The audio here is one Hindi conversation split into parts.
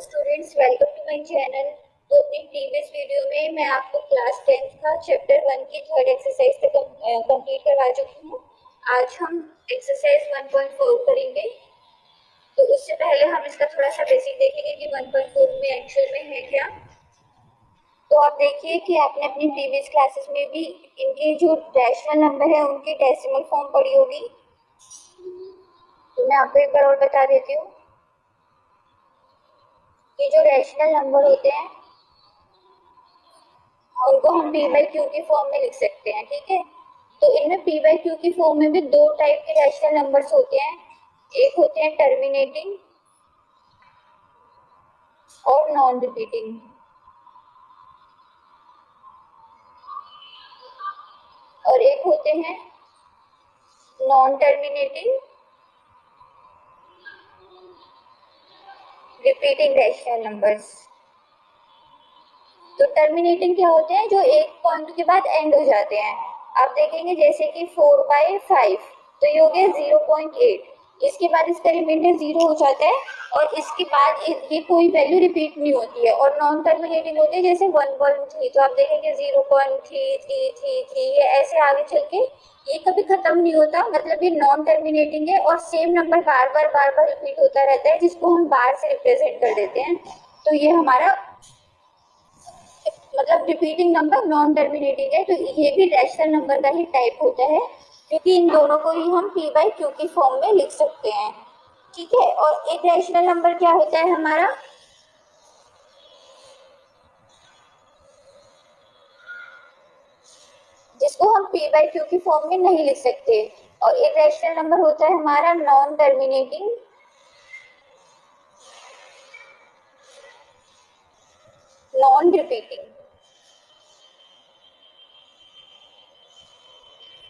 Students, welcome to my channel. तो अपनी प्रीवियस वीडियो में मैं आपको क्लास 10th का चैप्टर 1 की थर्ड एक्सरसाइज तक कंप्लीट करवा चुकी हूँ। आज हम एक्सरसाइज 1.4 करेंगे। तो उससे पहले हम इसका थोड़ा सा बेसिक देखेंगे कि 1.4 में एक्चुअल में है क्या। तो आप देखिए कि आपने अपनी प्रीवियस क्लासेस में भी इनके जो रैशनल नंबर है उनकी डेसिमल फॉर्म पढ़ी होगी। तो मैं आपको एक बार और बता देती हूँ कि जो रैशनल नंबर होते हैं उनको हम पी बाई क्यू की फॉर्म में लिख सकते हैं। ठीक है, तो इनमें पी बाई क्यू की फॉर्म में भी दो टाइप के रैशनल नंबर्स होते हैं। एक होते हैं टर्मिनेटिंग और नॉन रिपीटिंग। और एक होते हैं non terminating repeating rational numbers. तो टर्मिनेटिंग क्या होते हैं, जो एक पॉइंट के बाद एंड हो जाते हैं। आप देखेंगे जैसे कि 4/5, तो ये हो गया 0.8। इसके बाद इसका रिमाइंडर 0 हो जाता है और इसके बाद ये कोई वैल्यू रिपीट नहीं होती है। और नॉन टर्मिनेटिंग होती है जैसे 1.3, तो आप देखेंगे 0.3333, ये ऐसे आगे चल के ये कभी खत्म नहीं होता। मतलब ये नॉन टर्मिनेटिंग है और सेम नंबर बार बार रिपीट होता रहता है, जिसको हम बार से रिप्रेजेंट कर देते हैं। तो ये हमारा मतलब रिपीटिंग नंबर नॉन टर्मिनेटिंग है। तो ये भी रैशनल नंबर का ही टाइप होता है, क्योंकि इन दोनों को ही हम पी बाई क्यू की फॉर्म में लिख सकते हैं। ठीक है, और एक रैशनल नंबर क्या होता है हमारा, जिसको हम पी बाई क्यू की फॉर्म में नहीं लिख सकते। और एक रैशनल नंबर होता है हमारा नॉन टर्मिनेटिंग, नॉन रिपीटिंग।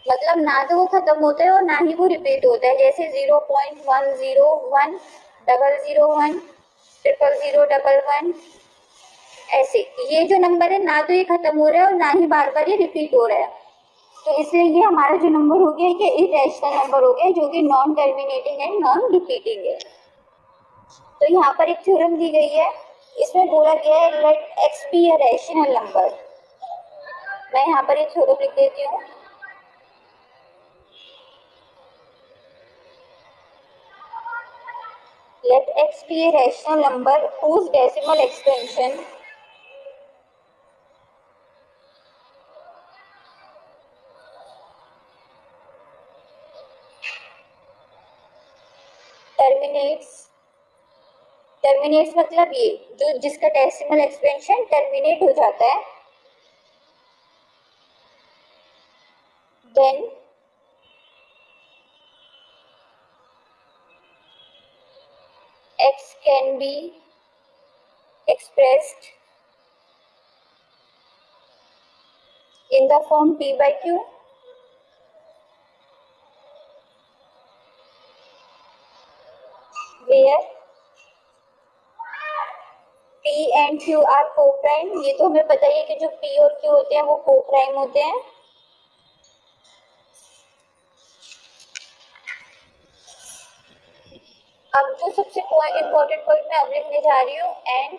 मतलब ना तो वो खत्म होता है और ना ही वो रिपीट होता है। जैसे 0.101, 001, 00011, ऐसे ये जो नंबर है ना तो ये खत्म हो रहा है और ना ही बार बार ये रिपीट हो रहा है। तो इसलिए ये हमारा जो नंबर हो गया कि इरेशनल नंबर हो गया, जो कि non terminating and non repeating है। तो यहाँ पर एक थ्योरम दी गई है, इसमें बोला गया है let X be a rational number. मैं यहाँ पर एक थ्योरम लिख देती हूँ। Let x be a rational number whose decimal expansion terminates मतलब ये जो जिसका डेसिमल एक्सपेंशन टर्मिनेट हो जाता है, then x can be expressed in the form p by q, where p and q are co-prime। ये तो हमें पता ही है कि जो p और q होते हैं वो co-prime होते हैं। अब जो सबसे इम्पोर्टेंट पॉइंट मैं अब लिखने जा रही हूँ, and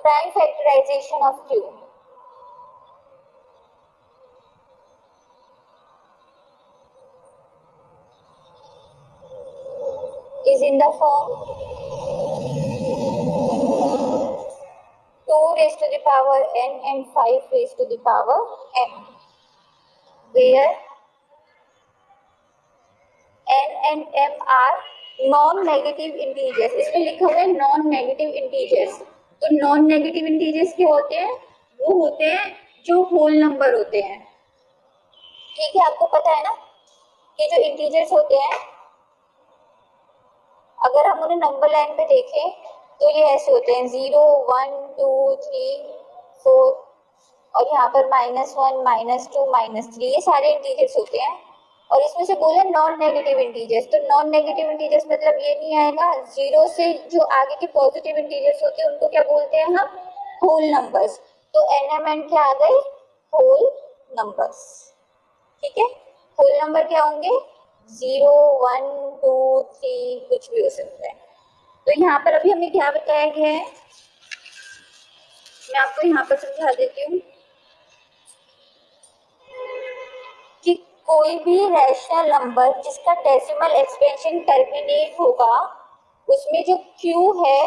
prime factorization of q is in the form 2 raised to the power n and 5 raised to the power m, where n and m are non negative integers. इसमें लिखा हुआ है नॉन नेगेटिव इंटीजर्स। तो नॉन नेगेटिव इंटीजर्स क्या होते हैं, वो होते हैं जो होल नंबर होते हैं। ठीक है, आपको पता है ना कि जो इंटीजर्स होते हैं अगर हम उन्हें नंबर लाइन पे देखें तो ये ऐसे होते हैं 0 1 2 3 4, और यहाँ पर -1 -2 -3, ये सारे इंटीजर्स होते हैं। और इसमें से बोले नॉन नेगेटिव इंटीजर्स, तो नॉन नेगेटिव इंटीजर्स मतलब ये नहीं आएगा। 0 से जो आगे के पॉजिटिव इंटीजर्स होते हैं उनको क्या बोलते हैं हम, होल नंबर्स। तो एन क्या आ गए, होल नंबर्स। ठीक है, होल नंबर क्या होंगे, 0 1 2 3 कुछ भी हो सकता है। तो यहाँ पर अभी हमें क्या बताया गया है, मैं आपको यहाँ पर समझा देती हूँ कि कोई भी रैशनल नंबर जिसका डेसिमल एक्सपेंशन टर्मिनेट होगा उसमें जो q है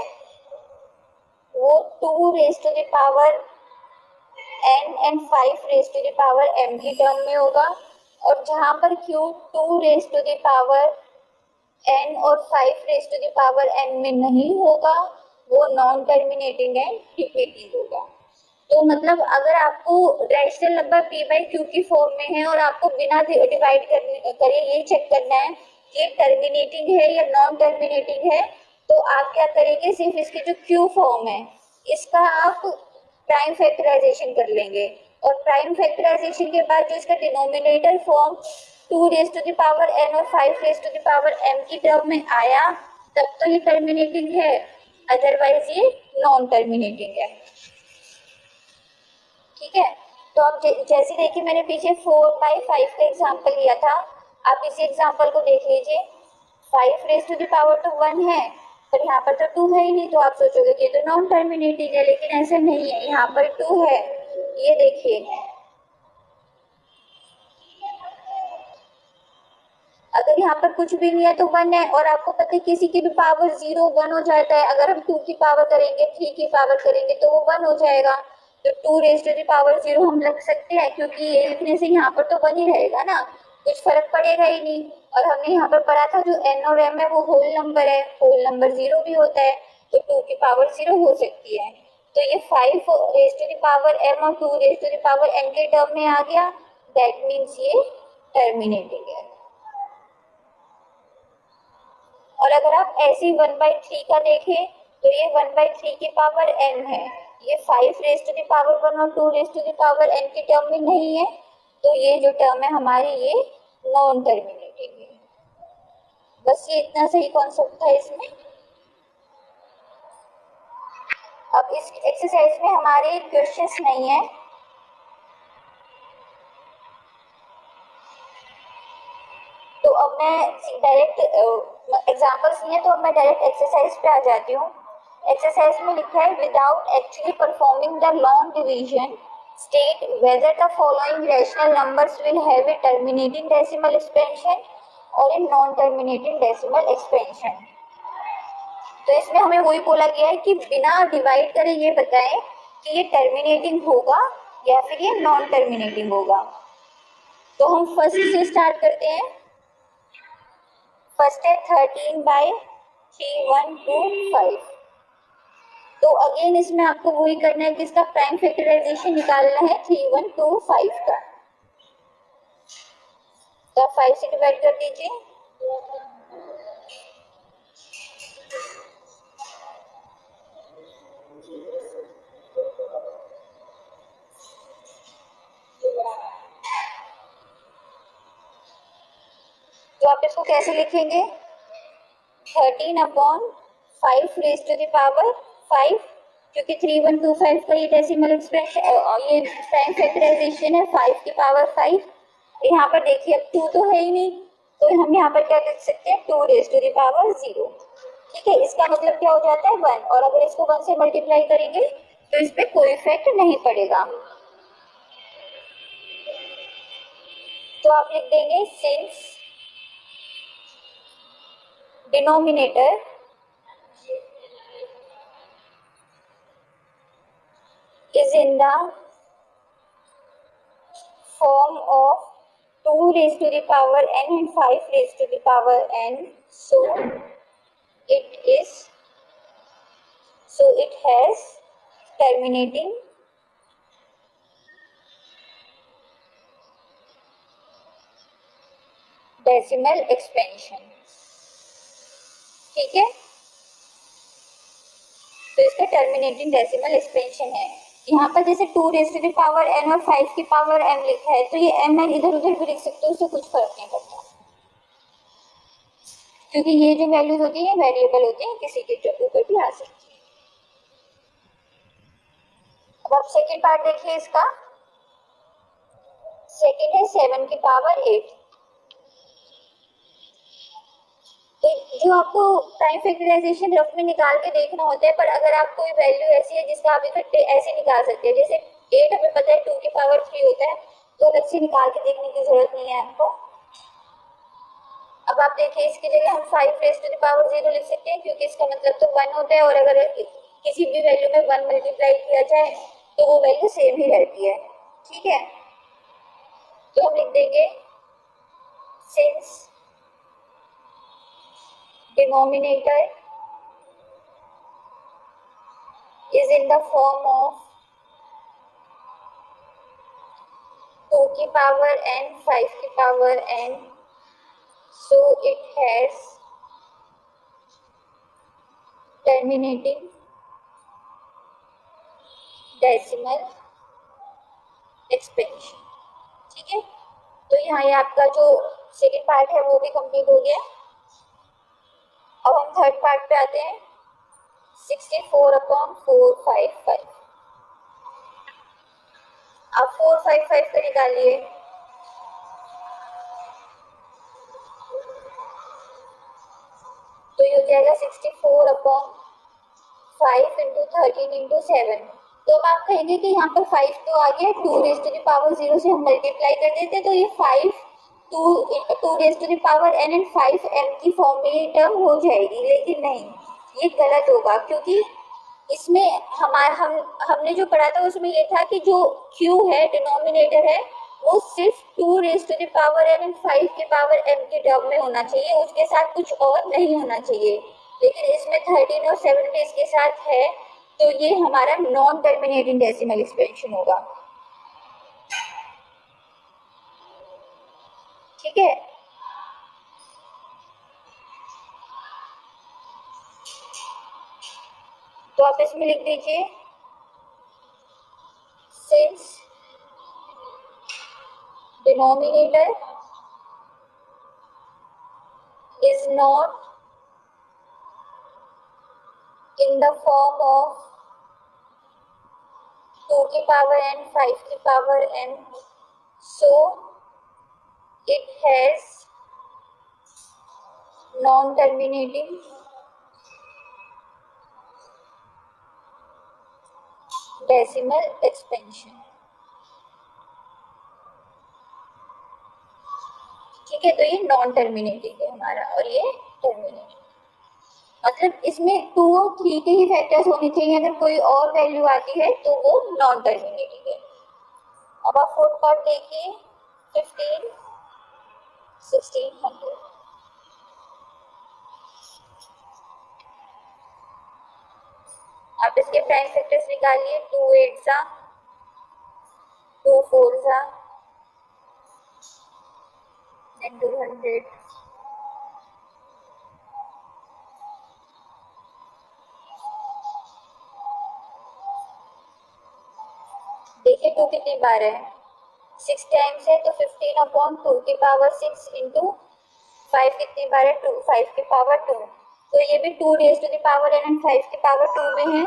वो 2 raise to the power n and 5 raise to the power m की टर्म में होगा, और जहां पर q 2 raise to the power n और 5 raise to the power n में नहीं होगा वो नॉन टर्मिनेटिंग एंड रिपीटिंग होगा। तो मतलब अगर आपको rational number p by Q की फॉर्म में है और आपको बिना डिवाइड करे ये चेक करना है कि टर्मिनेटिंग है या नॉन टर्मिनेटिंग है, तो आप क्या करेंगे, सिर्फ इसकी जो क्यू फॉर्म है इसका आप प्राइम फैक्टराइजेशन कर लेंगे, और प्राइम फैक्टराइजेशन के बाद जो इसका denominator form 2 raise to the power n और 5 raise to the power m की टर्म में आया तब तो ये टर्मिनेटिंग है, अदरवाइज ये नॉन टर्मिनेटिंग है। ठीक है, तो अब जैसे देखिए मैंने पीछे 4/5 का एग्जांपल लिया था, आप इसी एग्जांपल को देख लीजिए। 5 रेज टू द पावर तो 1 है पर यहाँ पर तो 2 है ही नहीं, तो आप सोचोगे कि ये तो नॉन टर्मिनेटिंग है, लेकिन ऐसा नहीं है, यहाँ पर 2 है। ये देखिए अगर यहाँ पर कुछ भी नहीं है तो 1 है, और आपको पता है किसी की भी पावर 0 1 हो जाता है, अगर हम 2 की पावर करेंगे 3 की पावर करेंगे तो वो 1 हो जाएगा। तो 2 रेज टू द पावर 0 हम रख सकते हैं, क्योंकि ये लिखने से यहाँ पर तो 1 ही रहेगा ना, कुछ फर्क पड़ेगा ही नहीं। और हमने यहाँ पर पढ़ा था जो n और m है वो होल नंबर है, होल नंबर 0 भी होता है, तो 2 की पावर 0 हो सकती है। तो ये 5 raise to the power m और 2 raise to the power n के टर्म में आ गया, दैट मीन्स ये टर्मिनेटिंग है। और अगर आप ऐसे 1/3 का देखें तो ये 1/3 की पावर n है, ये 5 रेज टू द पावर 1 और 2 raise to the power n की टर्म में नहीं है, तो ये जो टर्म है हमारी ये नॉन टर्मिनेटिंग है। बस ये इतना सही कॉन्सेप्ट था इसमें। अब इस एक्सरसाइज में हमारे क्वेश्चंस नहीं है, तो अब मैं डायरेक्ट एग्जांपल्स नहीं है, तो अब मैं डायरेक्ट एक्सरसाइज पे आ जाती हूँ। एक्सरसाइज में लिखा है without actually performing the long division state whether the following rational numbers will have a terminating decimal expansion और a non terminating decimal expansion. तो इसमें हमें वही बोला गया है कि बिना डिवाइड करे ये बताएं कि ये टर्मिनेटिंग होगा या फिर ये नॉन टर्मिनेटिंग होगा। तो हम फर्स्ट से स्टार्ट करते हैं। फर्स्ट है 13/3125। तो अगेन इसमें आपको वही करना है कि इसका प्राइम फैक्टराइजेशन निकालना है 3125 का। तो आप 5 से डिवाइड कर दीजिए। तो आप इसको कैसे लिखेंगे, 13/5 रेज टू द पावर 5, क्योंकि 3125 का ये डेसिमल एक्सप्रेशन ये प्राइम फैक्टराइजेशन है 5 की पावर 5। यहाँ पर देखिए अब 2 तो है ही नहीं, तो हम यहाँ पर क्या लिख सकते हैं 2 रेज टू द पावर 0। ठीक है, इसका मतलब क्या हो जाता है 1, और अगर इसको 1 से मल्टीप्लाई करेंगे तो इस पे कोई इफेक्ट नहीं पड़ेगा। तो आप लिख देंगे since denominator is in the form of 2 raised to the power n and 5 raised to the power n, so it has terminating decimal expansion। ठीक है, तो इसका टर्मिनेटिंग डेसिमल एक्सपेंशन है। यहाँ पर जैसे 2 raise to the power n और 5 की पावर m लिखा है, तो ये m n इधर उधर भी लिख सकते हो, उससे कुछ फर्क नहीं पड़ता, क्योंकि ये जो वैल्यूज होती है वेरिएबल होती है, किसी के ऊपर भी आ सकती है। अब आप सेकेंड पार्ट देखिए इसका। सेकेंड है 7 की पावर 8। जो आपको प्राइम फैक्टराइजेशन रफ में निकाल के देखना होता है, पर अगर आप कोई वैल्यू ऐसी है जिसका आप इकट्ठे ऐसे निकाल सकते हैं, जैसे 8 हमें पता है 2 की पावर 3 होता है, तो अलग से निकाल के देखने की जरूरत नहीं है आपको। अब आप देखिए इसकी जगह हम 5 रेज़ टू द पावर 0 लिख सकते हैं, क्योंकि इसका मतलब तो 1 होता है, और अगर किसी भी वैल्यू में 1 मल्टीप्लाई किया जाए तो वो वैल्यू सेम ही रहती है। ठीक है, तो हम लिख देंगे since denominator is in the form of 2 की पावर n 5 की power n, so it has terminating decimal expansion। ठीक है, तो यहाँ ये आपका जो सेकेंड पार्ट है वो भी कंप्लीट हो गया। अब हम थर्ड पार्ट पे आते हैं, 64/455। आप 455 का निकालिए, तो ये हो जाएगा 64/5 इंटू 13 इंटू 7। तो अब आप कहेंगे कि यहाँ पर 5 तो आ गया, 2 रेज़ टू द पावर 0 से हम मल्टीप्लाई कर देते, तो ये 5 2 raise to the power n and 5 m की फॉर्म में ये टर्म हो जाएगी, लेकिन नहीं, ये गलत होगा, क्योंकि इसमें हमने जो पढ़ा था उसमें ये था कि जो q है, डिनोमिनेटर है, वो सिर्फ 2 raise to the power n and 5 की पावर m के टर्म में होना चाहिए, उसके साथ कुछ और नहीं होना चाहिए। लेकिन इसमें 13 और 7 भी इसके साथ है, तो ये हमारा नॉन टर्मिनेटिंग डेसिमल एक्सपेंशन होगा। ठीक है, तो आप इसमें लिख दीजिए since denominator is not in the form of 2 की पावर n 5 की power n, so it has non-terminating decimal expansion। ठीक है, तो ये नॉन टर्मिनेटिंग है हमारा और ये टर्मिनेटिंग, मतलब इसमें 2 और 3 के ही फैक्टर्स होने चाहिए, अगर कोई और वैल्यू आती है तो वो नॉन टर्मिनेटिंग है। अब आप फोर्थ पार्ट देखिए, 15 1600। आप इसके प्राइम फैक्टर्स निकालिए, 2 8 सा 2 4 सा एंड 200। देखिए 2 कितनी बार है, 6 टाइम्स है, तो 15/2 की पावर 6 इंटू 5 कितनी बार है, 2 5 की पावर 2, तो ये भी 2 raise to the power n and 5 की पावर 2 में है।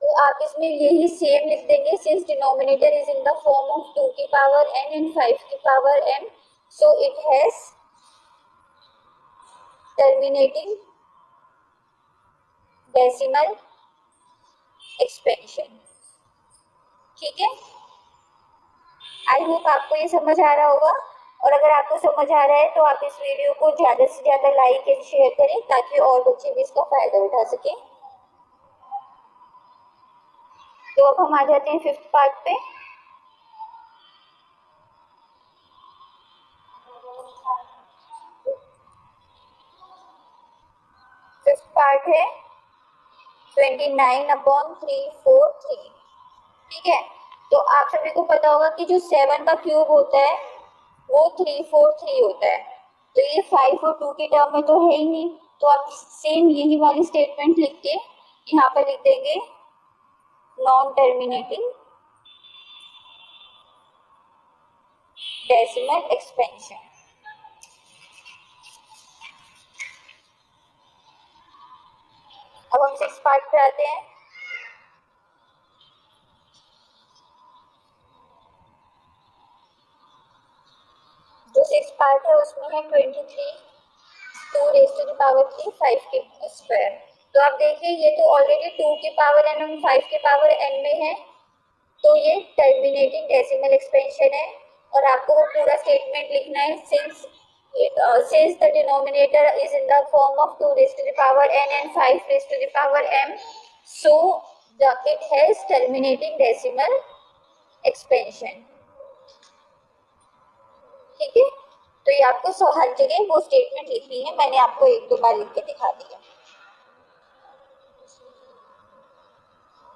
तो आप इसमें यही सेम लिख देंगे, since denominator is in the form of 2 की पावर n एंड 5 की power m, so it has terminating decimal expansion. ठीक है, आई होप आपको ये समझ आ रहा होगा, और अगर आपको समझ आ रहा है तो आप इस वीडियो को ज़्यादा से ज़्यादा लाइक एंड शेयर करें, ताकि और बच्चे भी इसका फायदा उठा सकें। तो अब हम आ जाते हैं फिफ्थ पार्ट पे। फिफ्थ पार्ट है 29/343। ठीक है, तो आप सभी को पता होगा कि जो 7 का क्यूब होता है वो 343 होता है, तो ये 5 और 2 के टर्म में तो है ही नहीं, तो आप सेम यही वाली स्टेटमेंट लिख के यहाँ पर लिख देंगे नॉन टर्मिनेटिंग डेसिमल एक्सपेंशन। अब हम सिक्स पार्ट पे आते हैं। जो सिक्स पार्ट है उसमें है 23 2 रेज टू द पावर 3 5 के स्क्वायर। तो आप देखिए ये तो ऑलरेडी 2 की पावर n और 5 की पावर n में है, तो ये टर्मिनेटिंग डेसिमल एक्सपेंशन है और आपको वो पूरा स्टेटमेंट लिखना है। since the denominator is in the form of 2 raised to the power n and 5 raised to the power m, so it has terminating decimal expansion। ठीक है, तो ये आपको हर जगह वो स्टेटमेंट लिखनी है, मैंने आपको एक दो बार लिख के दिखा दिया।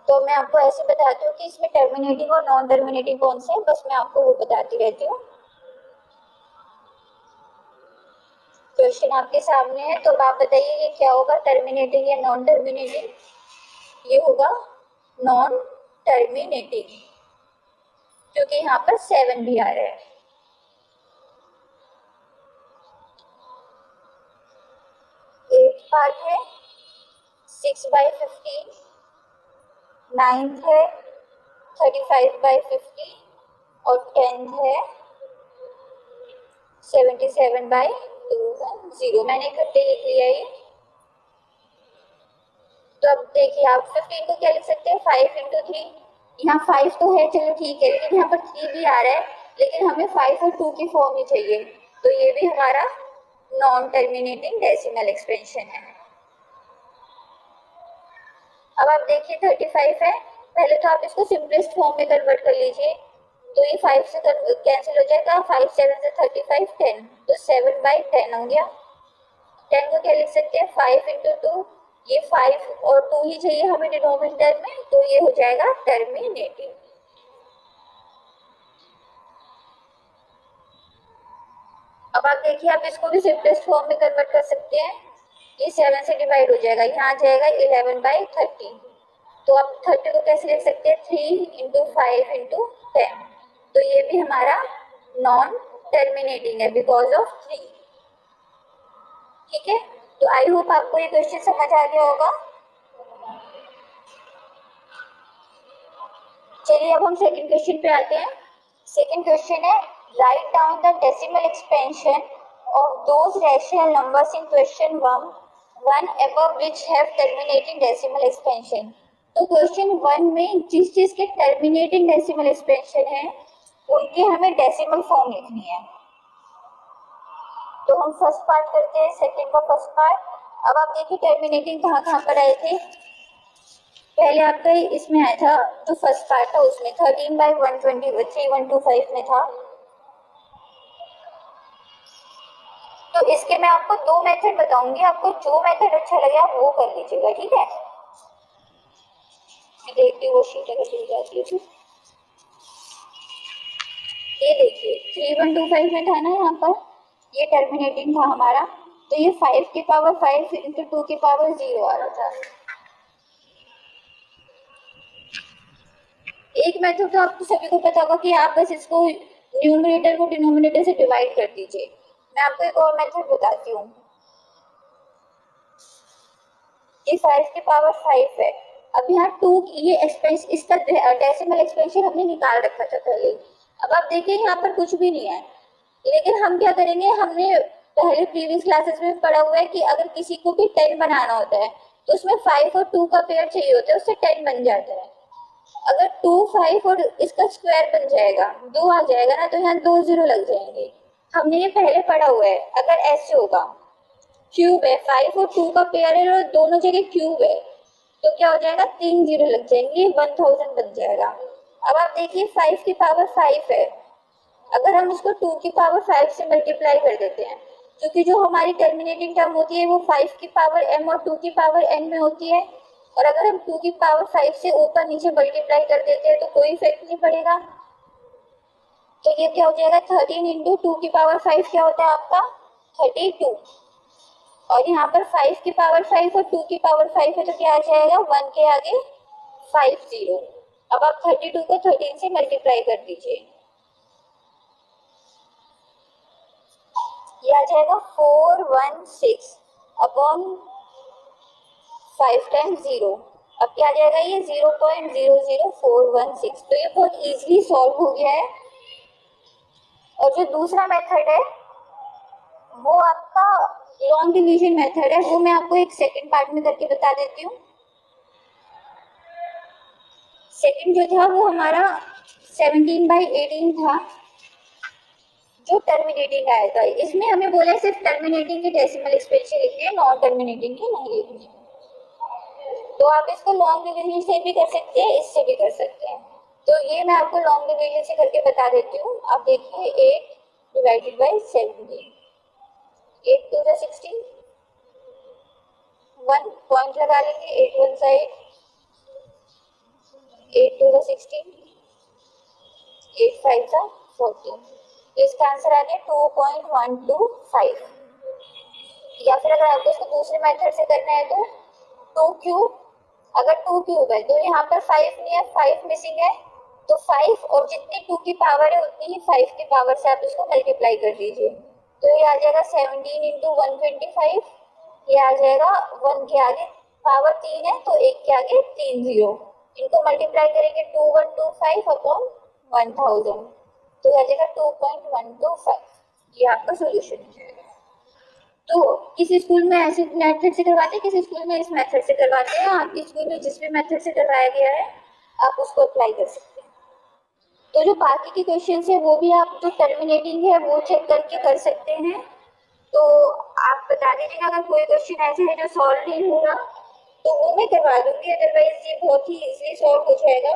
तो मैं आपको ऐसे बताती हूँ कि इसमें टर्मिनेटिंग और नॉन टर्मिनेटिंग कौन से हैं, बस मैं आपको वो बताती रहती हूँ। क्वेश्चन आपके सामने है, तो आप बताइए ये क्या होगा, टर्मिनेटिंग या नॉन टर्मिनेटिंग? ये होगा नॉन टर्मिनेटिंग, क्योंकि यहाँ पर 7 भी आ रहा है। एट पार्ट है, 6/15, 9th है 35/50 और 10th है 77/210। मैंने इकट्ठे लिख लिया ये। तो अब देखिए आप 15 को क्या लिख सकते हैं, 5 × 3। यहाँ 5 तो है, चलो ठीक है, लेकिन यहाँ पर 3 भी आ रहा है, लेकिन हमें 5 और 2 की फॉर्म ही चाहिए, तो ये भी हमारा नॉन टर्मिनेटिंग डेसिमल एक्सपेंशन है। अब आप देखिए 35 है, पहले तो आप इसको सिंपलेस्ट फॉर्म में कन्वर्ट कर लीजिए, तो ये 5 से कैंसिल हो जाएगा, 5 7 से 35 10, तो 7/10 हो गया। 10 को क्या लिख सकते हैं, 5 × 2, ये 5 और 2 ही चाहिए हमें डिनोमिनेटर में, तो ये हो जाएगा टर्मिनेटिंग। अब आप देखिए आप इसको भी सिंपलेस्ट फॉर्म में कन्वर्ट कर सकते हैं, ये 7 से डिवाइड हो जाएगा, यहाँ आ जाएगा 11/30। तो आप 30 को कैसे लिख सकते हैं, 3 × 5 × 10, तो ये भी हमारा नॉन टर्मिनेटिंग है बिकॉज ऑफ 3। ठीक है, तो आई होप आपको ये क्वेश्चन समझ आ गया होगा। चलिए अब हम सेकंड क्वेश्चन पे आते हैं। सेकंड क्वेश्चन है, write down the decimal expansion of those rational numbers in question 1 above which have terminating decimal expansion। तो क्वेश्चन 1 में जिस चीज के टर्मिनेटिंग डेसिमल एक्सपेंशन है उनके हमें डेसिमल फॉर्म लिखनी है। तो हम फर्स्ट पार्ट करते हैं, सेकंड का फर्स्ट पार्ट। अब आप देखिए टर्मिनेटिंग कहाँ कहाँ पर आए थे, पहले आपका इसमें आया था, तो फर्स्ट पार्ट था उसमें 13/125 में था। तो इसके मैं आपको दो मेथड बताऊंगी, आपको जो मेथड अच्छा लगे आप वो कर लीजिएगा। ठीक है, मैं देखती हूँ वो शीट अगर चल जाती है तो। ये देखिए 3125 में था ना, यहाँ पर ये टर्मिनेटिंग था हमारा, तो ये 5 की पावर 5 × 2 की पावर 0 आ रहा था। एक मेथड तो आपको सभी को पता होगा कि आप बस इसको न्यूमरेटर को डिनोमिनेटर से डिवाइड कर दीजिए। मैं आपको एक और मेथड बताती हूँ, ये 5 की पावर 5 है, अब यहाँ 2 ये एक्सपेंस इसका डेसिमल एक्सपेंशन हमने निकाल रखा था पहले। अब आप देखिए यहाँ पर कुछ भी नहीं है, लेकिन हम क्या करेंगे, हमने पहले प्रीवियस क्लासेस में पढ़ा हुआ है कि अगर किसी को भी 10 बनाना होता है तो उसमें 5 और 2 का पेयर चाहिए होता है, उससे 10 बन जाता है। अगर 2 5 और इसका स्क्वायर बन जाएगा, 2 आ जाएगा ना, तो यहाँ 2 0 लग जाएंगे, हमने ये पहले पढ़ा हुआ है। अगर ऐसे होगा, क्यूब है, 5 और 2 का पेयर है और दोनों जगह क्यूब है, तो क्या हो जाएगा, 3 0 लग जाएंगे, 1000 बन जाएगा। अब आप देखिए 5 की पावर 5 है, अगर हम इसको 2 की पावर 5 से मल्टीप्लाई कर देते हैं, क्योंकि जो हमारी टर्मिनेटिंग टर्म होती है वो 5 की पावर m और 2 की पावर n में होती है, और अगर हम 2 की पावर 5 से ऊपर नीचे मल्टीप्लाई कर देते हैं तो कोई इफेक्ट नहीं पड़ेगा। तो ये क्या हो जाएगा, 13 × 2 की पावर 5 क्या होता है आपका, 32, और यहाँ पर 5 की पावर 5 और 2 की पावर 5 है, तो क्या आ जाएगा, 1 के आगे 5 0। अब आप 32 को 13 से मल्टीप्लाई कर दीजिए, ये आ जाएगा 416 अपॉन 5 टाइम्स 0। अब क्या आ जाएगा, ये 0.00416। तो ये बहुत इजीली सॉल्व हो गया है। और जो दूसरा मेथड है वो आपका लॉन्ग डिवीजन मेथड है, वो मैं आपको एक सेकंड पार्ट में करके बता देती हूँ। सेकंड जो था वो हमारा 17/18 था, जो टर्मिनेटिंग आया था। इसमें हमें बोला है सिर्फ टर्मिनेटिंग के डेसिमल एक्सप्रेशन लिखने हैं, नॉन टर्मिनेटिंग के नहीं लिखने। तो आप इसको लॉन्ग डिवीजन से भी कर सकते हैं, इससे भी कर सकते हैं। तो ये मैं आपको लॉन्ग डिवीजन से करके बता देती हूँ। आप देखिए 8 डिवाइडेड बाई 17, 8 2 जा 16, 1 पॉइंट लगा लेंगे, 8 1 जा 8, 8 2 जा 16, 8 5 जा 14। इसका आंसर आ गया 2.125। या फिर अगर आपको इसको दूसरे मेथड से करना है तो 2 क्यूब, अगर 2 क्यूब है तो यहाँ पर 5 नहीं है, 5 मिसिंग है, तो 5 और जितनी 2 की पावर है उतनी ही 5 की पावर से आप इसको मल्टीप्लाई कर दीजिए। तो ये आ जाएगा 17 इंटू 125, ये आ जाएगा 1 के आगे पावर 3 है तो 1 के आगे 3 जीरो, इनको मल्टीप्लाई करेंगे 2125 अपॉन 1000, तो ये आ जाएगा 2.125। ये आपका सोल्यूशन है। तो किस स्कूल में ऐसे मेथड से करवाते हैं, किस स्कूल में इस मेथड से करवाते हैं। आपके स्कूल में जिस भी मेथड से करवाया गया है आप उसको अप्लाई कर सकते हैं। तो जो बाकी के क्वेश्चन है वो भी आप जो टर्मिनेटिंग है वो चेक करके कर सकते हैं। तो आप बता दीजिएगा अगर कोई क्वेश्चन ऐसे है जो सॉल्व नहीं हो रहा तो वो मैं करवा दूंगी, अदरवाइज ये बहुत ही इजीली सॉल्व हो जाएगा।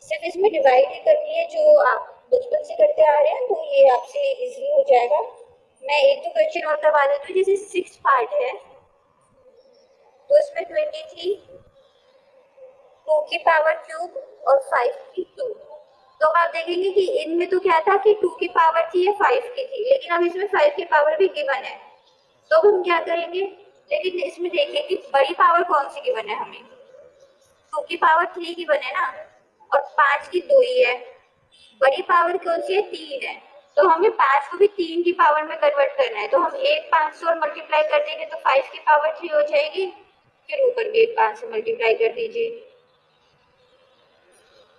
सिर्फ इसमें डिवाइड ही करनी है जो आप बचपन से करते आ रहे हैं, तो ये आपसे इजीली हो जाएगा। मैं एक दो क्वेश्चन और करवा देती हूँ। जैसे 6 पार्ट है तो इसमें 23 2 की पावर क्यूब और 5 की 2। तो आप देखेंगे कि इनमें तो क्या था कि 2 की पावर थी, 5 की थी, लेकिन अब इसमें 5 की पावर भी गिवन है। तो हम क्या करेंगे, लेकिन इसमें देखिए कि बड़ी पावर कौन सी गिवन है हमें, 2 की पावर 3 गिवन है ना, और 5 की 2 ही है। बड़ी पावर कौन सी है, 3 है, तो हमें 5 को भी 3 की पावर में कन्वर्ट करना है। तो हम एक 5 से और मल्टीप्लाई कर देंगे तो 5 की पावर 3 हो जाएगी, फिर ऊपर भी एक 5 से मल्टीप्लाई कर दीजिए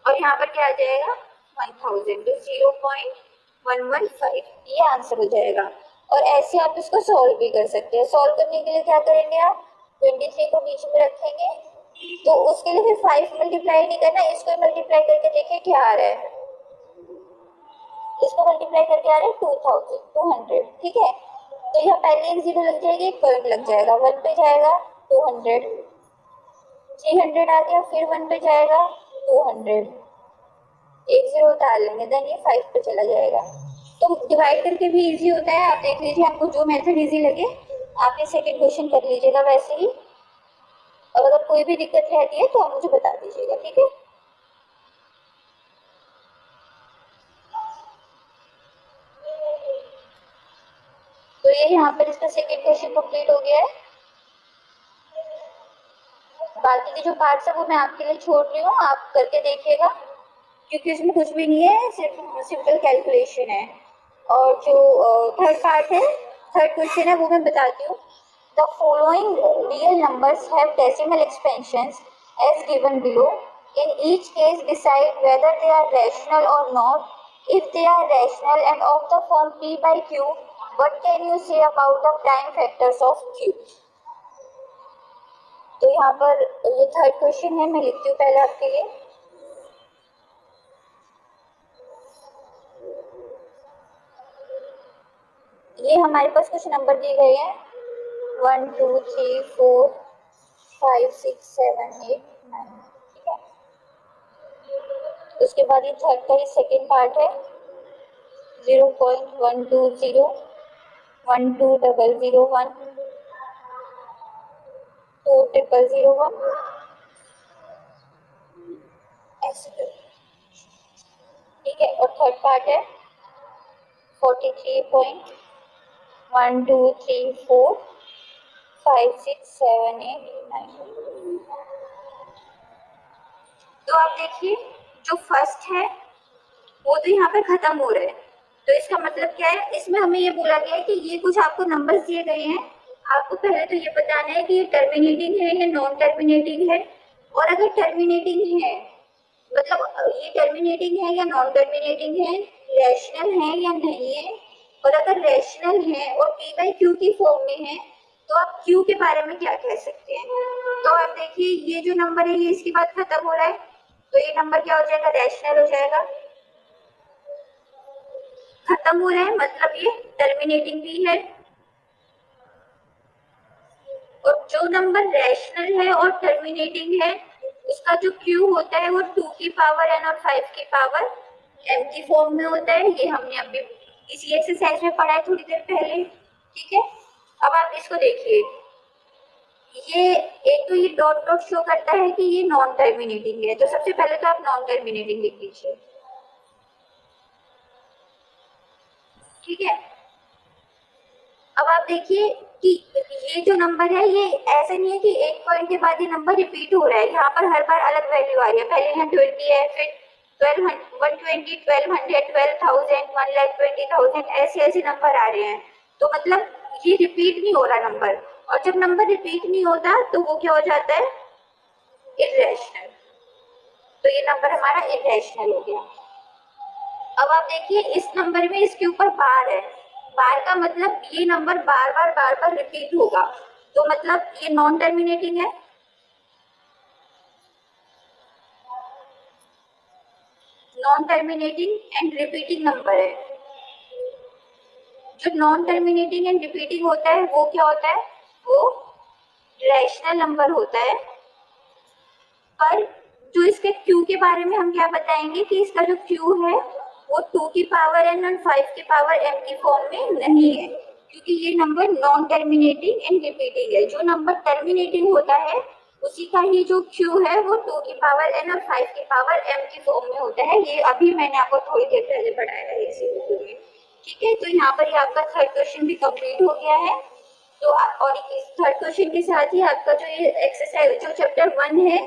और यहाँ पर क्या आ जाएगा 1000, तो 0.115 ये आंसर हो जाएगा। और ऐसे आप इसको सॉल्व भी कर सकते हैं। सॉल्व करने के लिए क्या करेंगे, आप 23 को बीच में रखेंगे, तो उसके लिए फिर 5 मल्टीप्लाई नहीं करना, इसको मल्टीप्लाई करके देखिए क्या आ रहा है। इसको मल्टीप्लाई करके आ रहा है 2200, ठीक है। तो यहाँ पहले एक जीरो लग जाएगी, एक पॉइंट लग जाएगा, 1 पे जाएगा 200, 300 आ गया, फिर 1 पे जाएगा 200, एक जीरो उतार लेंगे, देन ये 5 पे चला जाएगा। तो डिवाइड करके भी इजी होता है। आप देख लीजिए आपको जो मेथड इजी लगे आप ये सेकंड क्वेश्चन कर लीजिएगा वैसे ही। और अगर कोई भी दिक्कत रहती है तो आप मुझे बता दीजिएगा, ठीक है। तो ये यहाँ पर इसका सेकंड क्वेश्चन कंप्लीट हो गया है। बाकी के जो पार्ट्स है वो मैं आपके लिए छोड़ रही हूँ, आप करके देखिएगा, क्योंकि इसमें कुछ भी नहीं है, सिर्फ सिंपल कैलकुलेशन है। और जो थर्ड पार्ट है, थर्ड क्वेश्चन है, वो मैं बताती हूँ। The following real numbers have decimal expansions as given below, in each case decide whether they are rational और not. If they are rational and of the form p by q, what can you say about the prime factors of q? तो यहाँ पर ये थर्ड क्वेश्चन है, मैं लिखती हूँ पहले आपके लिए। ये हमारे पास कुछ नंबर दिए गए हैं 1 2 3 4 5 6 7 8 9, ठीक है। उसके बाद ये थर्ड का ये सेकेंड पार्ट है 0.120 120001 2001 ऐसे, ठीक है। और थर्ड पार्ट है 43.12345678 9। तो आप देखिए जो फर्स्ट है वो तो यहाँ पर खत्म हो रहा है, तो इसका मतलब क्या है, इसमें हमें ये बोला गया है कि ये कुछ आपको नंबर्स दिए गए हैं, आपको पहले तो ये बताना है कि ये टर्मिनेटिंग है या नॉन टर्मिनेटिंग है। और अगर टर्मिनेटिंग है मतलब ये टर्मिनेटिंग है या नॉन टर्मिनेटिंग है, रैशनल है या नहीं है, और अगर रैशनल है और p बाई क्यू की फॉर्म में है तो आप q के बारे में क्या कह सकते हैं? तो आप देखिए ये जो नंबर है ये इसके बाद खत्म हो रहा है, तो ये नंबर क्या हो जाएगा? रैशनल हो जाएगा। खत्म हो रहा है मतलब ये टर्मिनेटिंग भी है। और जो नंबर रैशनल है और टर्मिनेटिंग है उसका जो q होता है वो 2 की पावर n और 5 की पावर m की फॉर्म में होता है। ये हमने अभी इसी एक्सरसाइज में पढ़ा है थोड़ी देर पहले। ठीक है, अब आप इसको देखिए, ये एक तो ये डॉट डॉट शो करता है कि ये नॉन टर्मिनेटिंग है, तो सबसे पहले तो आप नॉन टर्मिनेटिंग लिख लीजिए। ठीक है, अब आप देखिए कि ये जो नंबर है ये ऐसे नहीं है कि एक पॉइंट के बाद ये नंबर रिपीट हो रहा है, यहाँ पर हर बार अलग वैल्यू आ रही है। पहले यहाँ 20 है, फिर 120, 1200, 12,000, 1,20,000 ऐसे ऐसे नंबर आ रहे हैं। तो मतलब ये रिपीट नहीं हो रहा नंबर, और जब नंबर रिपीट नहीं होता तो वो क्या हो जाता है? इर्रेशनल। तो ये नंबर हमारा इर्रेशनल हो गया। अब आप देखिए इस नंबर में इसके ऊपर बार है, बार का मतलब ये नंबर बार बार रिपीट होगा, तो मतलब ये नॉन टर्मिनेटिंग है। Non terminating and repeating number है। जो नॉन टर्मिनेटिंग एंड रिपीटिंग होता है वो क्या होता है? वो रैशनल नंबर होता है। पर जो इसके q के बारे में हम क्या बताएंगे कि इसका जो q है वो 2 की पावर n और 5 की पावर m की फॉर्म में नहीं है, क्योंकि ये number non terminating and repeating है। जो नंबर टर्मिनेटिंग होता है उसी का ही जो q है वो 2 की पावर n और 5 की पावर m की फॉर्म में होता है। ये अभी मैंने आपको थोड़ी देर पहले पढ़ाया है इसी वीडियो में। ठीक है, तो यहाँ पर आपका थर्ड क्वेश्चन भी कंप्लीट हो गया है। तो और इस थर्ड क्वेश्चन के साथ ही आपका जो ये एक्सरसाइज जो चैप्टर 1 है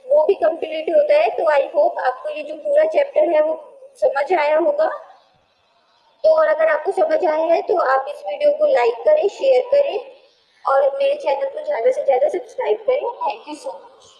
वो भी कंप्लीट होता है। तो आई होप आपको ये जो पूरा चैप्टर है वो समझ आया होगा। तो और अगर आपको समझ आया है तो आप इस वीडियो को लाइक करें, शेयर करें और मेरे चैनल को ज़्यादा से ज़्यादा सब्सक्राइब करें। Thank you so much.